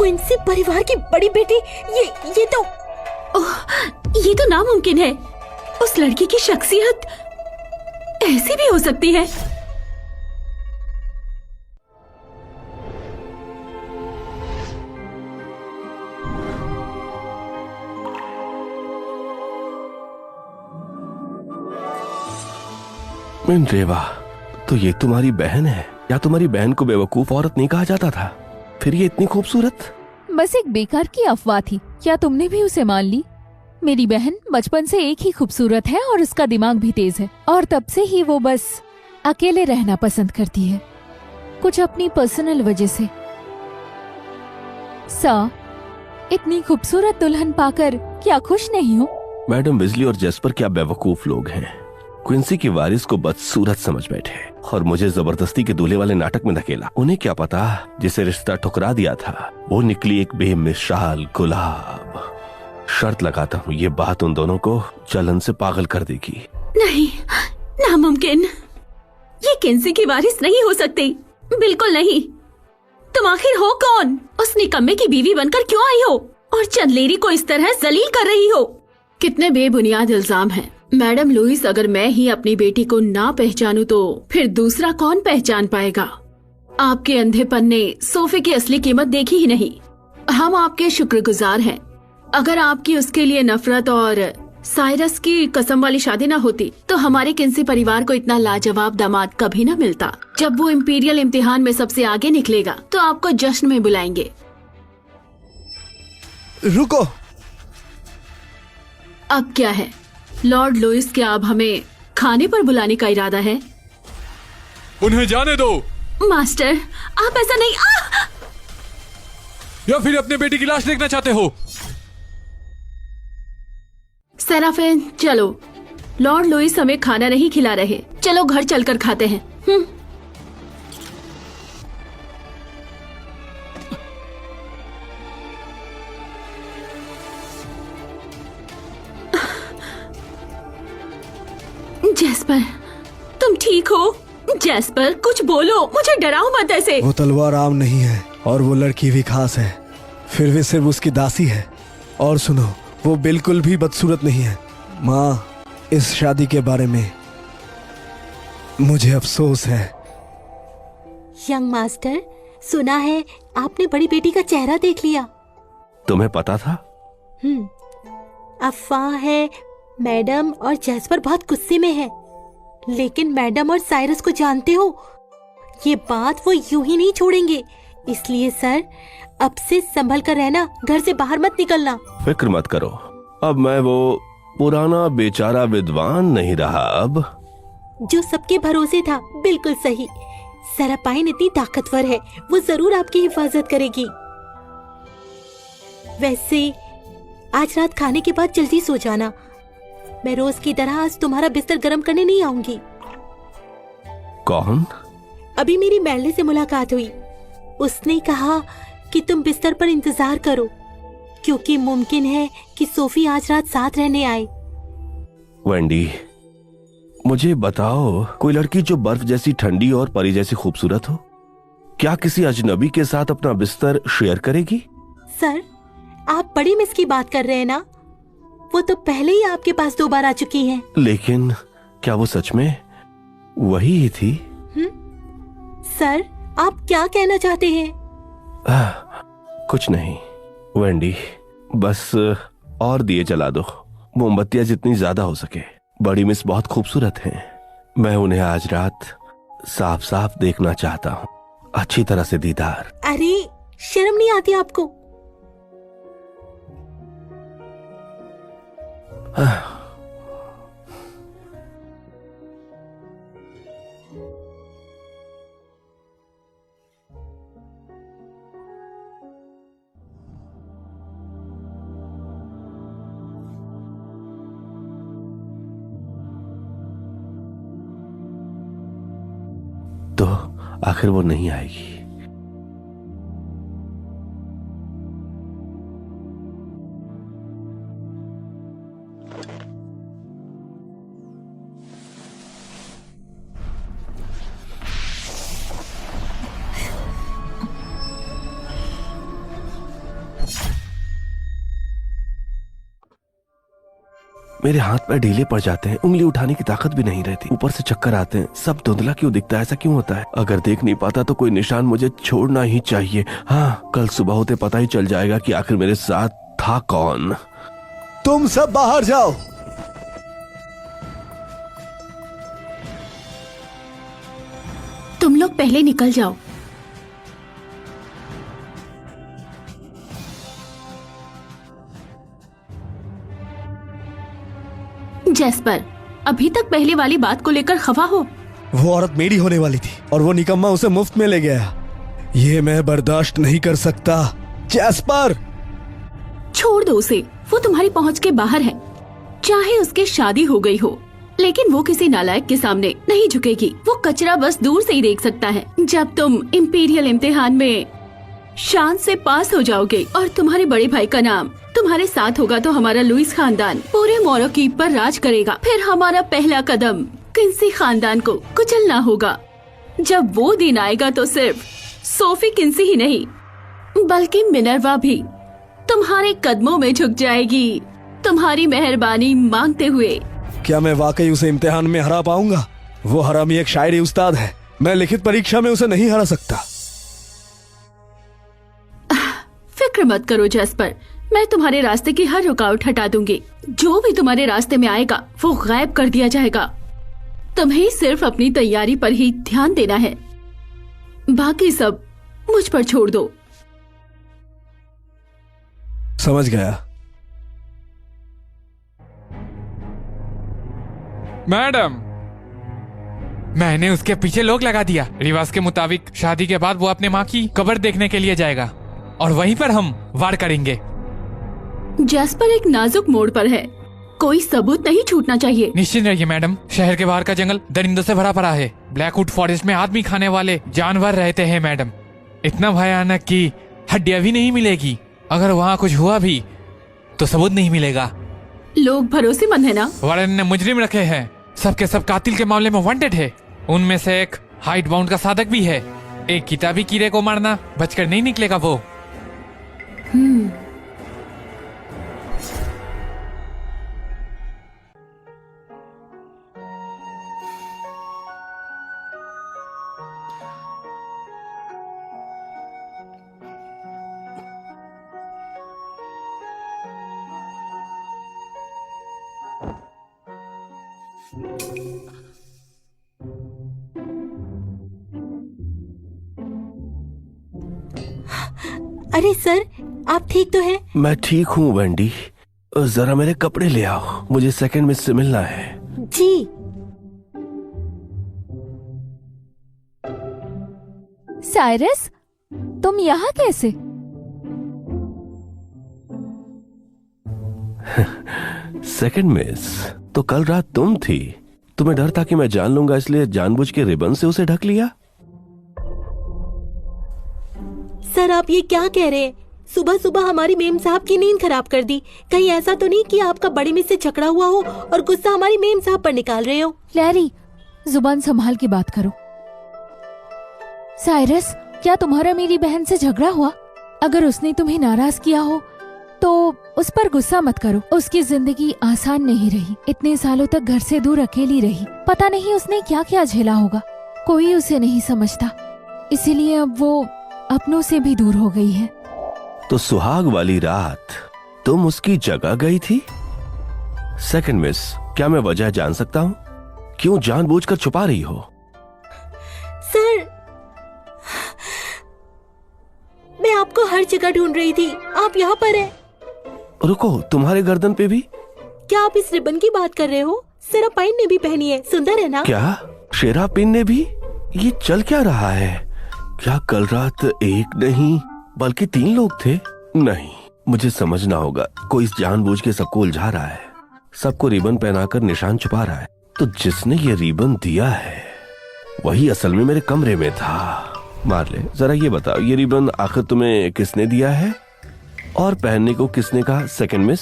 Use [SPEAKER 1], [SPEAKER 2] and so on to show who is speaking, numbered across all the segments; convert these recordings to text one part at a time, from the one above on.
[SPEAKER 1] Quincy परिवार की बड़ी बेटी, ये तो
[SPEAKER 2] ओह, ये तो नामुमकिन है। उस लड़की की शख्सियत ऐसी भी हो सकती है।
[SPEAKER 3] रेवा, तो ये तुम्हारी बहन है? या तुम्हारी बहन को बेवकूफ औरत नहीं कहा जाता था? फिर ये इतनी खूबसूरत?
[SPEAKER 4] बस एक बेकार की अफवाह थी। क्या तुमने भी उसे मान ली? मेरी बहन बचपन से एक ही खूबसूरत है और उसका दिमाग भी तेज है, और तब से ही वो बस अकेले रहना पसंद करती है, कुछ अपनी पर्सनल वजह से। इतनी खूबसूरत दुल्हन पाकर क्या खुश नहीं हो?
[SPEAKER 3] मैडम विजली और जेस्पर क्या बेवकूफ लोग हैं। क्विंसी की वारिस को बदसूरत समझ बैठे और मुझे जबरदस्ती के दूल्हे वाले नाटक में धकेला। उन्हें क्या पता, जिसे रिश्ता ठुकरा दिया था वो निकली एक बेमिसाल गुलाब। शर्त लगाता हूँ ये बात उन दोनों को जलन से पागल कर देगी।
[SPEAKER 2] नहीं, नामुमकिन। ये किंसी की वारिस नहीं हो सकती, बिल्कुल नहीं। तुम आखिर हो कौन? उस निकम्मे की बीवी बनकर क्यों आई हो और चंदलेरी को इस तरह जलील कर रही हो? कितने बेबुनियाद इल्जाम हैं। मैडम लुइस, अगर मैं ही अपनी बेटी को ना पहचानूं तो फिर दूसरा कौन पहचान पाएगा? आपके अंधेपन ने सोफे की असली कीमत देखी ही नहीं। हम आपके शुक्रगुजार हैं। अगर आपकी उसके लिए नफरत और साइरस की कसम वाली शादी ना होती तो हमारे किंसी परिवार को इतना लाजवाब दामाद कभी ना मिलता। जब वो इंपीरियल इम्तिहान में सबसे आगे निकलेगा तो आपको जश्न में बुलाएंगे।
[SPEAKER 5] रुको।
[SPEAKER 2] अब क्या है लॉर्ड लुइस, क्या अब हमें खाने पर बुलाने का इरादा है?
[SPEAKER 6] उन्हें जाने दो।
[SPEAKER 2] मास्टर, आप ऐसा नहीं।
[SPEAKER 6] या फिर अपने बेटी की लाश देखना चाहते हो?
[SPEAKER 2] सेराफिन, चलो। लॉर्ड लुइस हमें खाना नहीं खिला रहे, चलो घर चलकर खाते हैं। जेस्पर, तुम ठीक हो? जेस्पर, कुछ बोलो, मुझे डराओ मत ऐसे।
[SPEAKER 5] वो तलवार आम नहीं है और वो लड़की भी खास है, फिर भी सिर्फ उसकी दासी है। और सुनो, वो बिल्कुल भी बदसूरत नहीं है। माँ, इस शादी के बारे में मुझे अफसोस है।
[SPEAKER 1] यंग मास्टर, सुना है आपने बड़ी बेटी का चेहरा देख लिया।
[SPEAKER 3] तुम्हें पता था?
[SPEAKER 1] अफवाह है। मैडम और जेस्पर बहुत गुस्से में है, लेकिन मैडम और साइरस को जानते हो, ये बात वो यूं ही नहीं छोड़ेंगे। इसलिए सर, अब से संभल कर रहना, घर से बाहर मत निकलना।
[SPEAKER 3] फिक्र मत करो, अब मैं वो पुराना बेचारा विद्वान नहीं रहा। अब
[SPEAKER 1] जो सबके भरोसे था, बिल्कुल सही। सरापाइन इतनी ताकतवर है, वो जरूर आपकी हिफाजत करेगी। वैसे आज रात खाने के बाद जल्दी सो जाना। मैं रोज की तरह आज तुम्हारा बिस्तर गर्म करने नहीं आऊंगी।
[SPEAKER 3] कौन?
[SPEAKER 1] अभी मेरी मैडले से मुलाकात हुई। उसने कहा कि तुम बिस्तर पर इंतजार करो, क्योंकि मुमकिन है कि सोफी आज रात साथ रहने आए।
[SPEAKER 3] वेंडी, मुझे बताओ, कोई लड़की जो बर्फ जैसी ठंडी और परी जैसी खूबसूरत हो, क्या किसी अजनबी के साथ अपना बिस्तर शेयर करेगी?
[SPEAKER 1] सर, आप बड़ी मिस की बात कर रहे हैं ना? वो तो पहले ही आपके पास 2 बार आ चुकी हैं।
[SPEAKER 3] लेकिन क्या वो सच में वही ही थी?
[SPEAKER 1] सर, आप क्या कहना चाहते हैं?
[SPEAKER 3] कुछ नहीं वेंडी, बस और दिए जला दो, मोमबत्तियां जितनी ज्यादा हो सके। बड़ी मिस बहुत खूबसूरत हैं, मैं उन्हें आज रात साफ साफ देखना चाहता हूँ, अच्छी तरह से दीदार।
[SPEAKER 1] अरे, शर्म नहीं आती आपको?
[SPEAKER 3] तो आखिर वो नहीं आएगी। मेरे हाथ पैर ढीले पड़ जाते हैं, उंगली उठाने की ताकत भी नहीं रहती, ऊपर से चक्कर आते हैं। सब धुंधला क्यों दिखता है? ऐसा क्यों होता है? अगर देख नहीं पाता तो कोई निशान मुझे छोड़ना ही चाहिए। हाँ, कल सुबह होते पता ही चल जाएगा कि आखिर मेरे साथ था कौन।
[SPEAKER 5] तुम सब बाहर जाओ।
[SPEAKER 2] तुम लोग पहले निकल जाओ। जैस्पर, अभी तक पहले वाली बात को लेकर खफा हो?
[SPEAKER 5] वो औरत मेरी होने वाली थी और वो निकम्मा उसे मुफ्त में ले गया। ये मैं बर्दाश्त नहीं कर सकता। जैस्पर,
[SPEAKER 2] छोड़ दो उसे, वो तुम्हारी पहुंच के बाहर है। चाहे उसकी शादी हो गई हो, लेकिन वो किसी नालायक के सामने नहीं झुकेगी। वो कचरा बस दूर से ही देख सकता है। जब तुम इंपीरियल इम्तिहान में शान से पास हो जाओगे और तुम्हारे बड़े भाई का नाम तुम्हारे साथ होगा तो हमारा लुइस खानदान पूरे मोरोकीब पर राज करेगा। फिर हमारा पहला कदम किंसी खानदान को कुचलना होगा। जब वो दिन आएगा तो सिर्फ सोफी किंसी ही नहीं बल्कि मिनर्वा भी तुम्हारे कदमों में झुक जाएगी, तुम्हारी मेहरबानी मांगते हुए।
[SPEAKER 5] क्या मैं वाकई उसे इम्तिहान में हरा पाऊंगा? वो हरामी एक शायरी उस्ताद है। मैं लिखित परीक्षा में उसे नहीं हरा सकता।
[SPEAKER 2] फिक्र मत करो जैस्पर, मैं तुम्हारे रास्ते की हर रुकावट हटा दूंगी। जो भी तुम्हारे रास्ते में आएगा वो गायब कर दिया जाएगा। तुम्हें सिर्फ अपनी तैयारी पर ही ध्यान देना है, बाकी सब मुझ पर छोड़ दो।
[SPEAKER 5] समझ गया।
[SPEAKER 6] मैडम, मैंने उसके पीछे लोग लगा दिया। रिवाज के मुताबिक शादी के बाद वो अपने माँ की कब्र देखने के लिए जाएगा और वहीं पर हम वार करेंगे।
[SPEAKER 2] जैस्पर एक नाजुक मोड़ पर है, कोई सबूत नहीं छूटना चाहिए।
[SPEAKER 6] निश्चिंत रहिए मैडम, शहर के बाहर का जंगल दरिंदों से भरा पड़ा है। ब्लैकवुड फॉरेस्ट में आदमी खाने वाले जानवर रहते हैं मैडम, इतना भयानक कि हड्डियां भी नहीं मिलेगी। अगर वहाँ कुछ हुआ भी तो सबूत नहीं मिलेगा।
[SPEAKER 2] लोग भरोसेमंद है ना?
[SPEAKER 6] वारन ने मुजरिम रखे हैं, सबके सब कातिल के मामले में वांटेड है। उनमें से एक हाइट बाउंड का साधक भी है। एक किताबी कीड़े को मारना बचकर नहीं निकलेगा वो।
[SPEAKER 1] अरे सर, आप ठीक तो हैं?
[SPEAKER 3] मैं ठीक हूँ वेंडी, जरा मेरे कपड़े ले आओ, मुझे सेकंड मिस से मिलना है।
[SPEAKER 1] जी।
[SPEAKER 4] साइरस, तुम यहाँ कैसे?
[SPEAKER 3] सेकंड मिस, तो कल रात तुम थी। तुम्हें डर था कि मैं जान लूंगा इसलिए जानबूझ के रिबन से उसे ढक लिया।
[SPEAKER 1] सर, आप ये क्या कह रहे हैं? सुबह सुबह हमारी मेम साहब की नींद खराब कर दी। कहीं ऐसा तो नहीं कि आपका बड़ी मिस से झगड़ा हुआ हो और गुस्सा हमारी मेम साहब पर निकाल रहे हो?
[SPEAKER 4] लैरी, जुबान संभाल के बात करो। साइरस, क्या तुम्हारा मेरी बहन से झगड़ा हुआ? अगर उसने तुम्हें नाराज किया हो तो उस पर गुस्सा मत करो। उसकी जिंदगी आसान नहीं रही, इतने सालों तक घर से दूर अकेली रही। पता नहीं उसने क्या क्या झेला होगा, कोई उसे नहीं समझता, इसीलिए अब वो अपनों से भी दूर हो गई है।
[SPEAKER 3] तो सुहाग वाली रात तुम उसकी जगह गई थी? सेकंड मिस, क्या मैं वजह जान सकता हूँ? क्यों जानबूझकर छुपा रही हो?
[SPEAKER 1] सर, मैं आपको हर जगह ढूंढ रही थी, आप यहाँ पर हैं।
[SPEAKER 3] रुको, तुम्हारे गर्दन पे भी?
[SPEAKER 1] क्या आप इस रिबन की बात कर रहे हो? सेरापाइन ने भी पहनी है, सुंदर है ना?
[SPEAKER 3] क्या शेरापिन ने भी? ये चल क्या रहा है? क्या कल रात एक नहीं बल्कि 3 लोग थे? नहीं, मुझे समझना होगा। कोई जानबूझ के सबको उलझा रहा है, सबको रिबन पहनाकर निशान छुपा रहा है। तो जिसने ये रिबन दिया है वही असल में मेरे कमरे में था। मार ले, जरा ये बताओ, ये रिबन आखिर तुम्हें किसने दिया है और पहनने को किसने कहा? Second miss,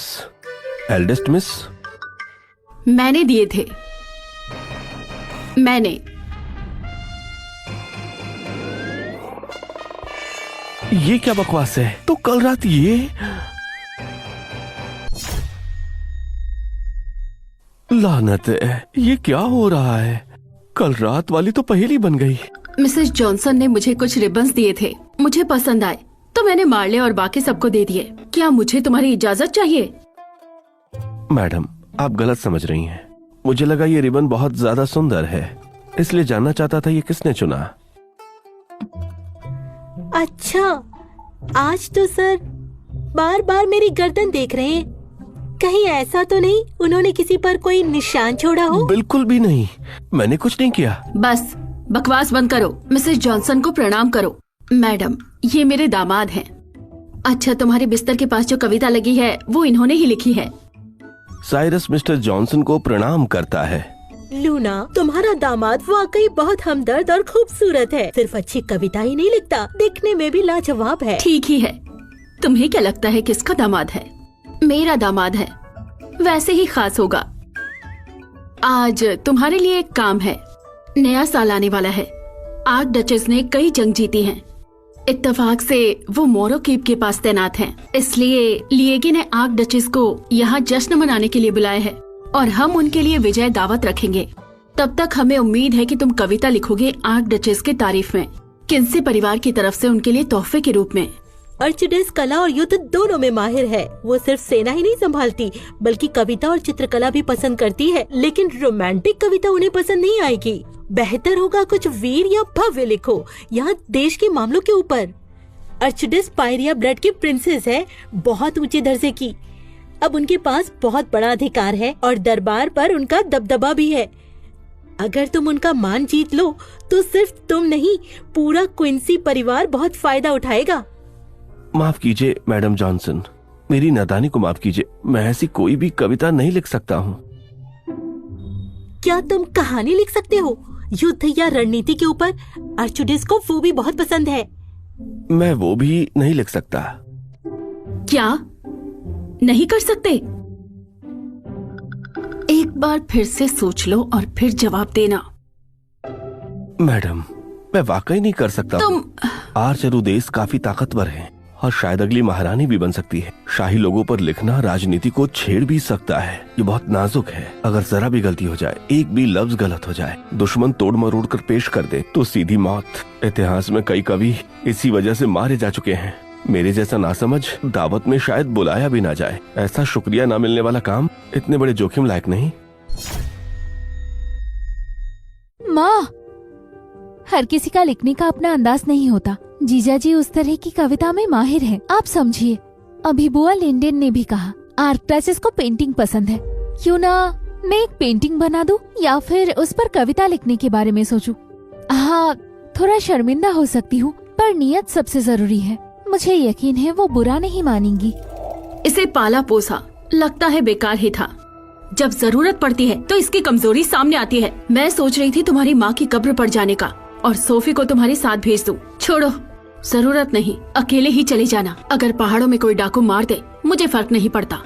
[SPEAKER 3] eldest miss?
[SPEAKER 2] मैंने दिए थे, मैंने।
[SPEAKER 3] ये क्या बकवास है? तो कल रात ये लानत है, ये क्या हो रहा है? कल रात वाली तो पहेली बन गई।
[SPEAKER 2] मिसेस जॉनसन ने मुझे कुछ रिबन्स दिए थे, मुझे पसंद आए तो मैंने मार्ले और बाकी सबको दे दिए। क्या मुझे तुम्हारी इजाजत चाहिए?
[SPEAKER 3] मैडम, आप गलत समझ रही हैं। मुझे लगा ये रिबन बहुत ज्यादा सुंदर है, इसलिए जानना चाहता था ये किसने चुना।
[SPEAKER 1] अच्छा, आज तो सर बार बार मेरी गर्दन देख रहे हैं। कहीं ऐसा तो नहीं उन्होंने किसी पर कोई निशान छोड़ा हो?
[SPEAKER 3] बिल्कुल भी नहीं, मैंने कुछ नहीं किया।
[SPEAKER 2] बस बकवास बंद करो। मिसेस जॉनसन को प्रणाम करो। मैडम, ये मेरे दामाद हैं। अच्छा, तुम्हारे बिस्तर के पास जो कविता लगी है वो इन्होंने ही लिखी है।
[SPEAKER 3] साइरस मिस्टर जॉनसन को प्रणाम करता है।
[SPEAKER 1] लूना, तुम्हारा दामाद वाकई बहुत हमदर्द और खूबसूरत है। सिर्फ अच्छी कविता ही नहीं लिखता, दिखने में भी लाजवाब है।
[SPEAKER 2] ठीक ही है। तुम्हें क्या लगता है किसका दामाद है? मेरा दामाद है, वैसे ही खास होगा। आज तुम्हारे लिए एक काम है। नया साल आने वाला है। आर्क डचेस ने कई जंग जीती हैं। इत्तेफाक से वो मोरो कीप के पास तैनात हैं। इसलिए लिएगी ने आर्क डचेस को यहाँ जश्न मनाने के लिए बुलाया है और हम उनके लिए विजय दावत रखेंगे। तब तक हमें उम्मीद है कि तुम कविता लिखोगे आर्क डचेस के तारीफ में, किन्सी परिवार की तरफ से उनके लिए तोहफे के रूप में।
[SPEAKER 1] आर्चडिस कला और युद्ध दोनों में माहिर है। वो सिर्फ सेना ही नहीं संभालती बल्कि कविता और चित्रकला भी पसंद करती है। लेकिन रोमांटिक कविता उन्हें पसंद नहीं आएगी। बेहतर होगा कुछ वीर या भव्य लिखो, यहाँ देश के मामलों के ऊपर। आर्चडिस पायरिया ब्लड की प्रिंसेस है, बहुत ऊंचे दर्जे की। अब उनके पास बहुत बड़ा अधिकार है और दरबार पर उनका दबदबा भी है। अगर तुम उनका मान जीत लो तो सिर्फ तुम नहीं, पूरा क्विंसी परिवार बहुत फायदा उठाएगा।
[SPEAKER 3] माफ कीजिए मैडम जॉनसन, मेरी नादानी को माफ कीजिए। मैं ऐसी कोई भी कविता नहीं लिख सकता हूँ।
[SPEAKER 1] क्या तुम कहानी लिख सकते हो युद्ध या रणनीति के ऊपर? आर्चडिस को वो भी बहुत पसंद है।
[SPEAKER 3] मैं वो भी नहीं लिख सकता।
[SPEAKER 2] क्या नहीं कर सकते? एक बार फिर से सोच लो और फिर जवाब देना।
[SPEAKER 3] मैडम, मैं वाकई नहीं कर सकता।
[SPEAKER 2] तुम
[SPEAKER 3] आर्चरुदेस काफी ताकतवर है और शायद अगली महारानी भी बन सकती है। शाही लोगों पर लिखना राजनीति को छेड़ भी सकता है। ये बहुत नाजुक है। अगर जरा भी गलती हो जाए, एक भी लफ्ज गलत हो जाए, दुश्मन तोड़ मरोड़ कर पेश कर दे तो सीधी मौत। इतिहास में कई कवि इसी वजह से मारे जा चुके हैं। मेरे जैसा नासमझ दावत में शायद बुलाया भी ना जाए। ऐसा शुक्रिया ना मिलने वाला काम इतने बड़े जोखिम लायक नहीं।
[SPEAKER 4] माँ, हर किसी का लिखने का अपना अंदाज नहीं होता। जीजा जी उस तरह की कविता में माहिर है, आप समझिए। अभी बुआ लिंडेन ने भी कहा आर्कटैसिस को पेंटिंग पसंद है। क्यों ना मैं एक पेंटिंग बना दूं या फिर उस पर कविता लिखने के बारे में सोचूं। हाँ, थोड़ा शर्मिंदा हो सकती हूँ पर नियत सबसे जरूरी है। मुझे यकीन है वो बुरा नहीं मानेंगी।
[SPEAKER 2] इसे पाला पोसा लगता है बेकार ही था। जब जरूरत पड़ती है तो इसकी कमजोरी सामने आती है। मैं सोच रही थी तुम्हारी माँ की कब्र पर जाने का और सोफी को तुम्हारे साथ भेज दूं। छोड़ो, जरूरत नहीं, अकेले ही चले जाना। अगर पहाड़ों में कोई डाकू मार दे मुझे फर्क नहीं पड़ता।